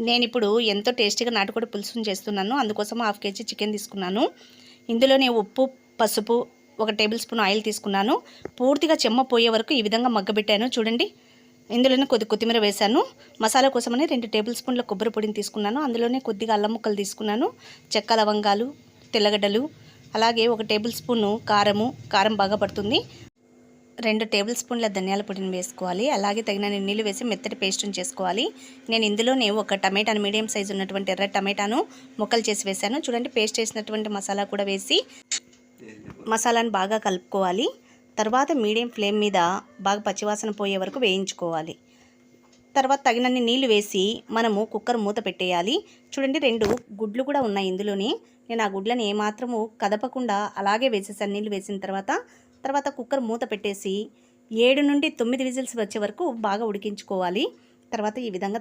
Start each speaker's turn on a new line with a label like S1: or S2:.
S1: నేను ఇప్పుడు ఎంతో టేస్టీగా నాటుకోడి పులుసుని చేస్తున్నాను. అందుకోసం హాఫ్ కేజీ చికెన్ తీసుకున్నాను. ఇందులోనే ఉప్పు, పసుపు, 1 టేబుల్ స్పూన్ ఆయిల్ తీసుకున్నాను. పూర్తిగా చెమ్మ పోయే వరకు ఈ విధంగా మగ్గబెట్టాను చూడండి. ఇందులోనే కొత్తిమీర వేశాను. మసాలా కోసమని 2 టేబుల్ స్పూన్ల కొబ్బరి పొడిని తీసుకున్నాను. అందులోనే కొద్దిగా అల్లం ముక్కలు తీసుకున్నాను. చెక్క, లవంగాలు, తెల్లగడ్డలు, అలాగే 1 టేబుల్ స్పూను కారం బాగా పడుతుంది. 2 టేబుల్ స్పూన్ల ధనియాల పొడిని వేసుకోవాలి. అలాగే తగినన్ని నీళ్ళు వేసి మెత్తటి పేస్ట్ని చేసుకోవాలి. నేను ఇందులోనే 1 టమాటాను, మీడియం సైజు ఉన్నటువంటి ఎర్ర టమాటాను ముక్కలు చేసి వేశాను. చూడండి, పేస్ట్ చేసినటువంటి మసాలా కూడా వేసి మసాలాను బాగా కలుపుకోవాలి. తర్వాత మీడియం ఫ్లేమ్ మీద బాగా పచ్చివాసన పోయే వరకు వేయించుకోవాలి. తర్వాత తగినన్ని నీళ్లు వేసి మనము కుక్కర్ మూత పెట్టేయాలి. చూడండి, 2 గుడ్లు కూడా ఉన్నాయి ఇందులోనే. నేను ఆ గుడ్లను ఏమాత్రము కదపకుండా అలాగే వేసేసాను నీళ్ళు వేసిన తర్వాత కుక్కర్ మూత పెట్టేసి 7 నుండి 9 విజిల్స్ వచ్చే వరకు బాగా ఉడికించుకోవాలి. తర్వాత ఈ విధంగా